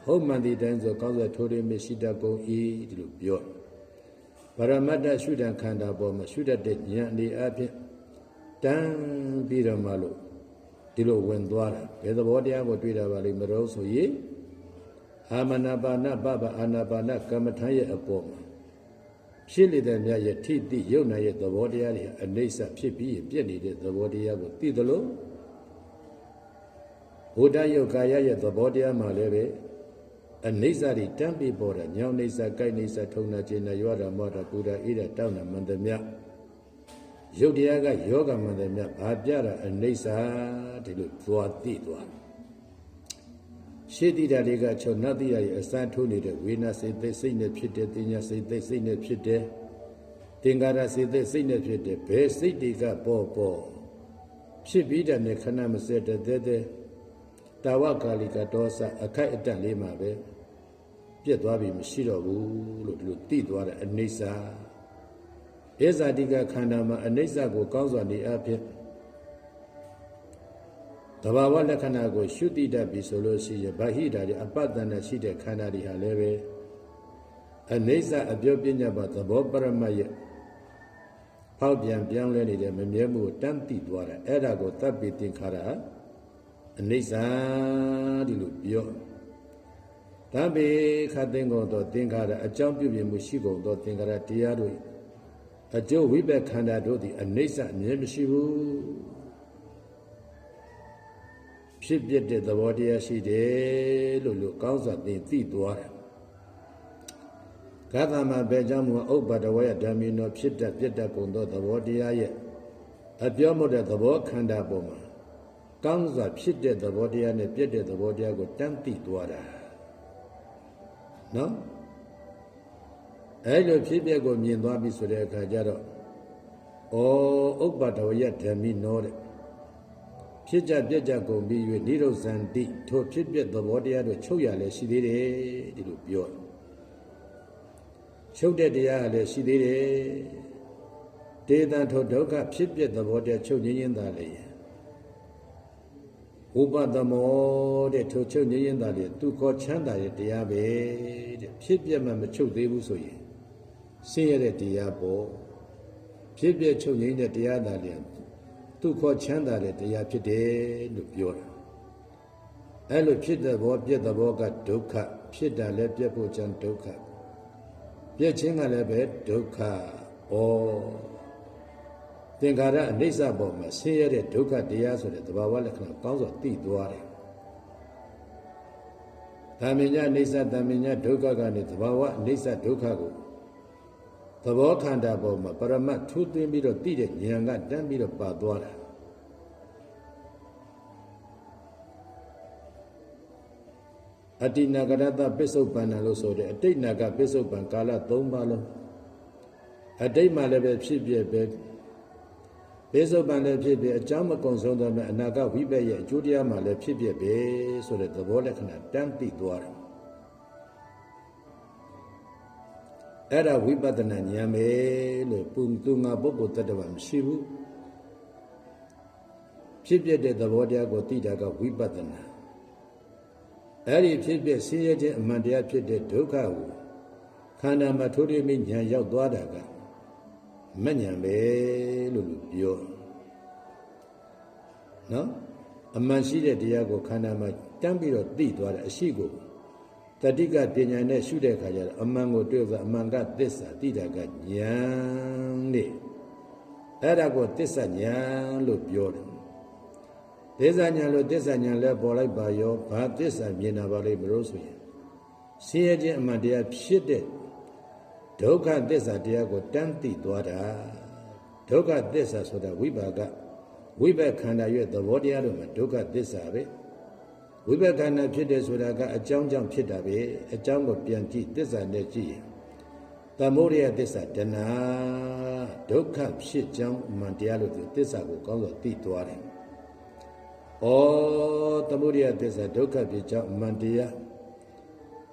ဟုတ်မှန်ဒီတိုင်းဆိုကောင်းစွာထိုးရမရှိတတ်ကုန်၏ဒီလိုပြောပရမတ္တရှုတံခန္ဓာပေါ်မှာရှုတတ်တဲ့ဉာဏ်အနေအချင်းတန်းပြီးတော့မှလို့ဒီလိုဝင်သွားတာဘယ်သဘောတရားကိုတွေ့တာပါလိမ့်မလို့ဆိုရင်အာမနာပါဏပပအာနာပါဏကမ္မထာရဲ့အပေါ်မှာဖြစ်နေတဲ့မြတ်ရဲ့ထိတိယုတ်နာရဲ့သဘောတရားတွေအနိစ္စဖြစ်ပြီးပြည့်နေတဲ့သဘောတရားကိုသိသလိုဘုဒ္ဓယုတ်ကာယရဲ့သဘောတရားမှာလည်းပဲအနိစ္စတွေတန်းပြီးပေါ်တာညောင်းနိစ္စကိုက်နိစ္စထုံနာခြင်းနဲ့ရောတာမောတာပူတာအေးတာတောက်နာမန္တမြရုပ်တရားကယောဂမန္တမြဘာပြတာအနိစ္စဒီလိုသွားသိသွားရှေးတိတာတွေကချုပ်နတ်တိရရဲ့အစမ်းထိုးနေတဲ့ဝေနာစိတ်သိစိတ်နဲ့ဖြစ်တဲ့တင်ညာစိတ်သိစိတ်နဲ့ဖြစ်တဲ့သင်္ကာရစိတ်သိစိတ်နဲ့ဖြစ်တဲ့ဘယ်စိတ်တွေကပေါ်ဖြစ်ပြီးတဲ့ခဏမစဲတဲ့တာဝကာလိကဒေါသအခိုက်အတန့်လေးမှာပဲပြတ်သွားပြီမရှိတော့ဘူးလို့ဒီလိုသိသွားတဲ့အနိစ္စဧဇာတိကခန္ဓာမှာအနိစ္စကိုကောင်းစွာနေအဖြစ်တဘာဝလက္ခဏာကိုရှုတိတတ်ပြီဆိုလို့ရှိရင်ဗဟိတာတွေအပတ္တနာရှိတဲ့ခန္ဓာတွေဟာလည်းပဲအနိစ္စအပြောပညာပါသဘောပရမတ်ရဲ့ဖောက်ပြန်ပြောင်းလဲနေတဲ့မမြဲမှုကိုတန်းသိသွားတာအဲ့ဒါကိုသဗ္ဗေသင်္ခါရအနိစ္စဒီလိုပြောသဗ္ဗေခတ်သိင်္ဂုံသောသင်္ခါရအကြောင်းပြုပြင်မှုရှိကုန်သောသင်္ခါရတရားတို့အကျိုးဝိပက္ခန္ဓာတို့သည်အနိစ္စအမြဲမရှိဘူးဖြစ်ပြတဲ့သဘောတရားရှိတယ်လို့ကောင်းစွာသိသွားတယ်ဂါသမှာဘယ်ကြောင့်မှဥပ္ပါဒဝယဓမ္မိနောဖြစ်တတ်ပြတ်တတ်ကုန်သောသဘောတရားရဲ့အပြောမဟုတ်တဲ့သဘောခန္ဓာပေါ်မှာကောင်းစွာဖြစ်တဲ့သဘောတရားနဲ့ပြတ်တဲ့သဘောတရားကိုတန်းသိသွားတာနော်အဲ့လိုဖြစ်ပျက်ကိုမြင်သွားပြီဆိုတဲ့အခါကျတော့ဥပ္ပါဒဝယဓမ္မိနောတဲ့ဖြစ်ကြပြက်ကြကုန်ပြီး၍နိရောဇန္တိထိုဖြစ်ပျက်သဘောတရားတို့ချုပ်ရလည်းရှိသေးတယ်ဒီလိုပြောချုပ်တဲ့တရားလည်းရှိသေးတယ်ဒေသထိုဒုက္ခဖြစ်ပျက်သဘောတရားချုပ်ငြင်းရင်သာလေဥပဒမောတဲ့ထိုချုပ်ငြင်းရင်သာလေသူခေါ်ချမ်းသာရဲ့တရားပဲတဲ့ဖြစ်ပျက်မှမချုပ်သေးဘူးဆိုရင်ဆင်းရဲတဲ့တရားပေါ့ဖြစ်ပျက်ချုပ်ငြင်းတဲ့တရားသာလေသူခေါ်ချမ်းသာတဲ့တရားဖြစ်တယ်လို့ပြောတာအဲ့လိုဖြစ်တဲ့ဘောပြက်တဲ့ဘောကဒုက္ခဖြစ်တာလည်းပြက်ဖို့ချမ်းဒုက္ခပြက်ခြင်းကလည်းပဲဒုက္ခသင်္ခါရအနိစ္စပေါ်မှာဆင်းရဲတဲ့ဒုက္ခတရားဆိုတဲ့သဘာဝလက္ခဏာကောင်းစွာသိသွားတယ်ဓမ္မညအိဋ္ဌဓမ္မညဒုက္ခကနေသဘာဝအိဋ္ဌဒုက္ခကိုသဘောခန္ဓာပေါ်မှာပရမတ်ထူးသွင်းပြီးတော့သိတဲ့ဉာဏ်ကတန်းပြီးတော့ပါသွားတာအတ္တိနာဂရတပစ္စုပ္ပန္နလို့ဆိုတဲ့အတိတ်နာဂပစ္စုပ္ပန်ကာလ3ပါးလုံးအတိတ်မှာလည်းပဲဖြစ်ပြပဲပစ္စုပ္ပန်လည်းဖြစ်ပြအကြောင်းမကုံဆုံးသောအနာဂဝိပက်ရဲ့အကျိုးတရားမှာလည်းဖြစ်ပြပဲဆိုတဲ့သဘောလက္ခဏာတန်းသိသွားတယ်အဲ့ဒါဝိပဿနာဉာဏ်ပဲလို့ပုံသူငါပုဂ္ဂိုလ်တ attva မရှိဘူးဖြစ်ပြတဲ့သဘောတရားကိုသိတာကဝိပဿနာအဲ့ဒီဖြစ်ပြဆင်းရဲခြင်းအမှန်တရားဖြစ်တဲ့ဒုက္ခကိုခန္ဓာမှာထိုးထွင်းပြီးဉာဏ်ရောက်သွားတာကမဉဏ်ပဲလို့ပြောနော်အမှန်ရှိတဲ့တရားကိုခန္ဓာမှာတန်းပြီးတော့သိသွားတယ်အရှိကိုတတိကပညာနဲ့ရှုတဲ့အခါကျတော့အမှန်ကိုတွေ့ဆိုအမှန်ကသစ္စာသိတာကဉာဏ်နဲ့အဲ့ဒါကိုသစ္စာဉာဏ်လို့ပြောတယ်သစ္စာဉာဏ်လို့သစ္စာဉာဏ်လည်းပေါ်လိုက်ပါရောဘာသစ္စာမြင်တာပါလိမ့်မလို့ဆိုရင်ဆင်းရဲခြင်းအမှန်တရားဖြစ်တဲ့ဒုက္ခသစ္စာတရားကိုတန်းသိသွားတာဒုက္ခသစ္စာဆိုတာဝိပါကဝိပက္ခန္ဓာရဲ့သဘောတရားတို့မှာဒုက္ခသစ္စာပဲဝိပက္ခန္ဓာဖြစ်တယ်ဆိုတာကအကြောင်းကြောင့်ဖြစ်တာပဲအကြောင်းကိုပြန်ကြည့်သစ္စာနဲ့ကြည့်ရင်သမုဒယသစ္စာတဏှာဒုက္ခဖြစ်ကြောင်းအမှန်တရားလို့သစ္စာကိုကောင်းစွာသိသွားတယ်သမုဒယသစ္စာဒုက္ခဖြစ်ကြောင်းအမှန်တရား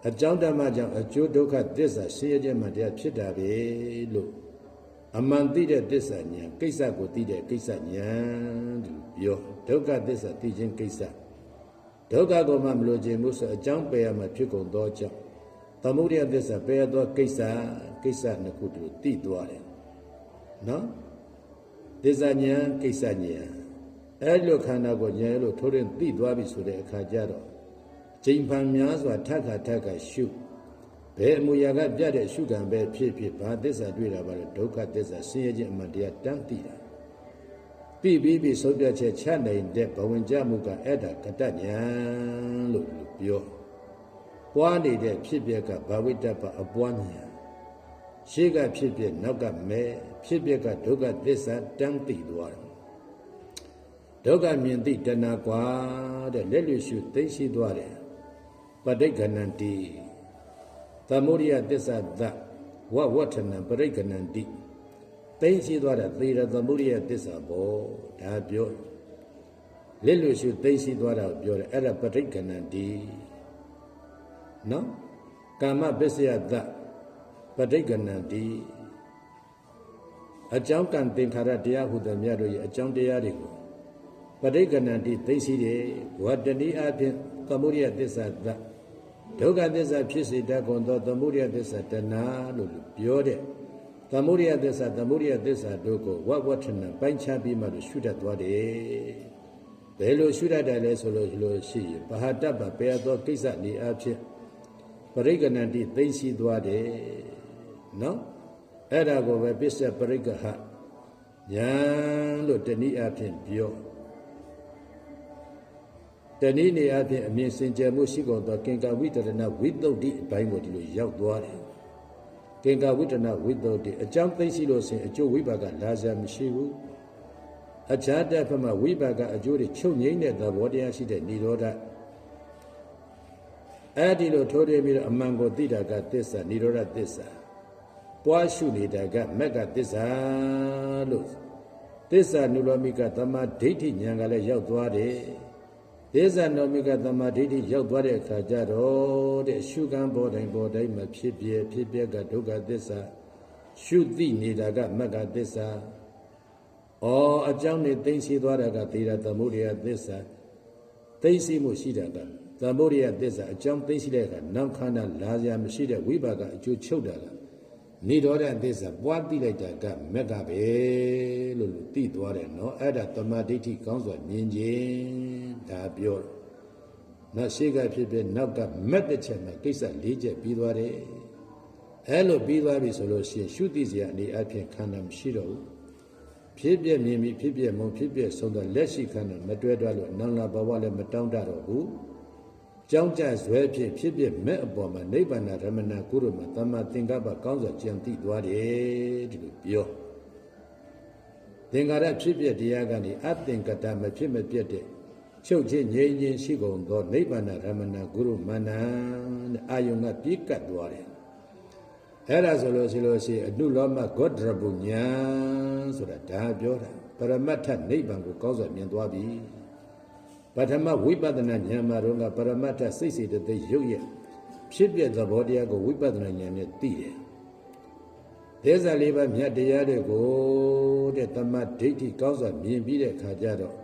အကြောင်းဓမ္မကြောင့်အကျိုးဒုက္ခသစ္စာရှင်းရခြင်းမှတရားဖြစ်တာပဲလို့အမှန်သိတဲ့သစ္စာဉာဏ်ကိစ္စကိုသိတဲ့ကိစ္စဉာဏ်လို့ပြောဒုက္ခသစ္စာသိခြင်းကိစ္စ ဒုက္ခကိုမှမလိုချင်မှုဆိုအကြောင်းပယ်ရမှဖြစ်ကုန်သောကြောင့်သမုဒယသစ္စာပယ်ရသောကိစ္စနှစ်ခုတို့သိသွားတယ်နော်သစ္စာဉာဏ်ကိစ္စဉာဏ်အဲ့လိုခန္ဓာကိုဉာဏ်လို့ထိုးရင်သိသွားပြီဆိုတဲ့အခါကျတော့ချိန်ဖန်များစွာထပ်ခါရှုဘယ်အမူအရာကပြတဲ့ရှုကံပဲဖြစ်ဘာသစ္စာတွေ့တာပါလဲဒုက္ခသစ္စာဆင်းရဲခြင်းအမှန်တရားတန်းသိတာပြီးဆုံးဖြတ်ချက်ချနိုင်တဲ့ဘဝင်ကြမှုကအဲ့ဒါကတ္တဉာဏ်လို့ပြောပွားနေတဲ့ဖြစ်ပျက်ကဘာဝိတ္တပအပွားဉာဏ်ရှေ့ကဖြစ်ပျက်နောက်ကမဲဖြစ်ပျက်ကဒုက္ခသစ္စာတန်းသိသွားတယ်ဒုက္ခမြင်သိတဏှာကွာတဲ့လက်လွရှုသိရှိသွားတယ်ပဋိက္ခဏန္တိသမုဒယသစ္စာသဝဝဋ္ဌနံပဋိက္ခဏန္တိသိရှိသွားတာသေရသမုဒယသစ္စာဘောဒါပြောလက်လွရှုသိရှိသွားတာကိုပြောတယ်အဲ့ဒါပဋိက္ခဏန္တိနော်ကာမပစ္စယသပဋိက္ခဏန္တိအကြောင်းကံသင်္ခါရတရားဟုသည်များတို့ရဲ့အကြောင်းတရားတွေကိုပဋိက္ခဏန္တိသိရှိတယ်ဝတ္တနည်းအပြင်သမုဒယသစ္စာသဒုက္ခသစ္စာဖြစ်စေတတ်ကုန်သောသမုဒယသစ္စာတဏှာလို့ပြောတဲ့သမုဒယသစ္စာတို့ကိုဝဋ္ဌနံပိုင်းခြားပြီးမှလို့ရှုတတ်သွားတယ်ဘယ်လိုရှုတတ်တယ်လဲဆိုလို့ရှိရင်ပဟာတ္တပပယ်သောကိစ္စနေအဖြစ်ပရိက္ခဏန္တိသိရှိသွားတယ်နော်အဲ့ဒါကိုပဲပစ္စပရိက္ခဟညာလို့တနည်းအားဖြင့်ပြောတနည်းနေအားဖြင့်အမြင်စင်ကြယ်မှုရှိကုန်သောကင်္ကာဝိတရဏဝိသုဒ္ဓိအပိုင်းကိုဒီလိုရောက်သွားတယ်ကင်္ကာဝိတရဏဝိသုဒ္ဓိအကြောင်းသိရှိလို့ဆိုရင်အကျိုးဝိပါကလာစရာမရှိဘူးအခြားတစ်ဖက်မှာဝိပါကအကျိုးတွေချုပ်ငြိမ့်တဲ့သဘောတရားရှိတဲ့និရောဓအဲ့ဒီလိုထိုးထွင်းပြီးတော့အမှန်ကိုသိတာကသစ္စာនិရောဓသစ္စာပွားရှုနေတာကမက္ကသစ္စာလို့သစ္စာနုလောမိကသမာဓိဋ္ဌိဉာဏ်ကလည်းရောက်သွားတယ်သစ္စာနုလောမိကသမာဓိဋ္ဌိရောက်သွားတဲ့အခါကျတော့တဲ့ရှုကံပေါ်တိုင်းမှာဖြစ်ပြကဒုက္ခသစ္စာရှုသိနေတာကမက္ကသစ္စာအကြောင်းနဲ့သိသိသွားတာကသေရသမုဒယသစ္စာသိသိမှုရှိတာကသမုဒယသစ္စာအကြောင်းသိရှိတဲ့အခါနောက်ခန္ဓာလာစရာမရှိတဲ့ဝိပါကအကျိုးချုပ်တာကနိရောဓသစ္စာပွားသိလိုက်တာကမက္ကပဲလို့သိသွားတယ်နော်အဲ့ဒါသမာဓိဋ္ဌိကောင်းစွာမြင်ခြင်းဒါပြောတယ်နောက်ရှိကဖြစ်နောက်ကမက်တစ်ချက်မှာကိစ္စ၄ချက်ပြီးသွားတယ်အဲ့လိုပြီးသွားပြီဆိုလို့ရှိရင်ရှုသိစရာအနေအချင်းခန္ဓာမရှိတော့ဘူးဖြစ်ပြမြင်ပြီးဖြစ်ပြမုံဖြစ်ပြဆုံးတော့လက်ရှိခန္ဓာမတွဲတွဲလို့နောင်လာဘဝလည်းမတောင်းတတော့ဘူးကြောင်းကြဇွဲဖြစ်ပြမဲ့အပေါ်မှာနိဗ္ဗာန်ရမဏကုရမှာသမ္မာသင်္ကပ္ပကောင်းစွာကြံသိသွားတယ်ဒီလိုပြောသင်္ခါရဖြစ်ပြတရားကနေအသင်္ကတမဖြစ်မပြတ်တဲ့ချုပ်ချင်းငြိမ်းချင်းရှိကုန်သောနိဗ္ဗာန်ရမဏကုရမဏအာယုံကပြေးကတ်သွားတယ်အဲ့ဒါဆိုလို့ရှိရင်အနုလောမဂေါတရပုညာဆိုတာဒါပြောတာပရမတ္ထနိဗ္ဗာန်ကိုကောင်းစွာမြင်သွားပြီပထမဝိပဿနာဉာဏ်မှာတော့ပရမတ္ထစိတ်စေတသိက်ရုပ်ရဲ့ဖြစ်ပြသဘောတရားကိုဝိပဿနာဉာဏ်နဲ့သိတယ်။ဒေသလေးပါးမြတ်တရားတွေကိုတဲ့တမ္မဒိဋ္ဌိကောင်းစွာမြင်ပြီးတဲ့အခါကျတော့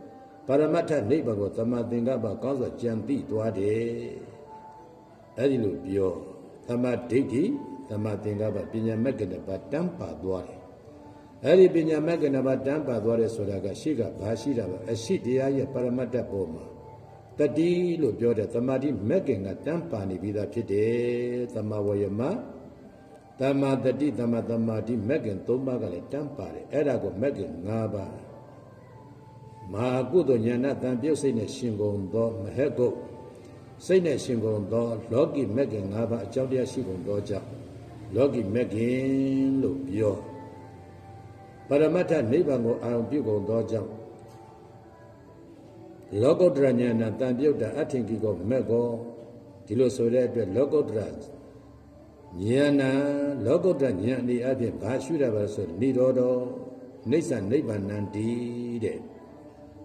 ပရမတ္ထနိဗ္ဗာန်ကိုတမ္မသင်္ကပ္ပကောင်းစွာကြံသိသွားတယ်။အဲဒီလိုပြောတမ္မဒိဋ္ဌိတမ္မသင်္ကပ္ပပညာမဂ္ဂင်ပါတန်းပါသွားတယ်။အဲဒီပညာမဂ္ဂင်ပါတန်းပါသွားတယ်ဆိုတာကရှေ့ကဘာရှိတာပါအရှိတရားရဲ့ပရမတ္ထပေါ်မှာတတိလို့ပြောတဲ့သမာဓိမဂ္ဂင်ကတန်းပါနေပြီးသားဖြစ်တယ်။သမဝယမတမ္မာတတိတမ္မာသမာဓိမဂ္ဂင်၃ပါးကလည်းတန်းပါတယ်။အဲ့ဒါကိုမဂ္ဂင်၅ပါးမဟာကုသိုလ်ဉာဏ်တန်ပြုတ်စိတ်နဲ့ရှင်ကုန်သောမဟက်ကုတ်စိတ်နဲ့ရှင်ကုန်သောလောကီမဂ္ဂင်၅ပါးအကြောင်းတရားရှိကုန်သောကြောင့်လောကီမဂ္ဂင်လို့ပြောပရမတ္ထနိဗ္ဗာန်ကိုအာရုံပြုကုန်သောကြောင့်လောကုတ္တရဉာဏ်တန်ပြုတ်တာအထင်ကြီးကိုမက်ကောဒီလိုဆိုတဲ့အတွက်လောကုတ္တရဉာဏ်လောကုတ္တရဉာဏ်ဒီအဖြစ်ဘာရှုတာပါဆိုနိရောဓနိစ္စနိဗ္ဗာန်တိတဲ့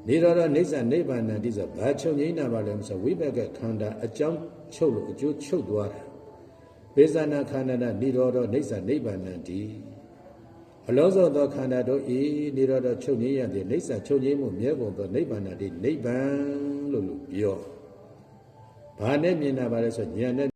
နိရောဓနိစ္စနိဗ္ဗာန်တိဆိုဘာချုပ်ငိမ့်တာပါလဲဆိုဝိဘကခန္ဓာအကြောင်းချုပ်လို့အကျိုးချုပ်သွားတာပေဇာနာခန္ဓာနိရောဓနိစ္စနိဗ္ဗာန်တိအလုံးစုံသောခန္ဓာတို့ဤနိရောဓချုပ်ငြိမ်းရသည်နိစ္စချုပ်ငြိမ်းမှုမြဲကုန်သောနိဗ္ဗာန်တိနိဗ္ဗာန်လို့ပြော ဘာနဲ့မြင်တာပါလဲဆိုဉာဏ်နဲ့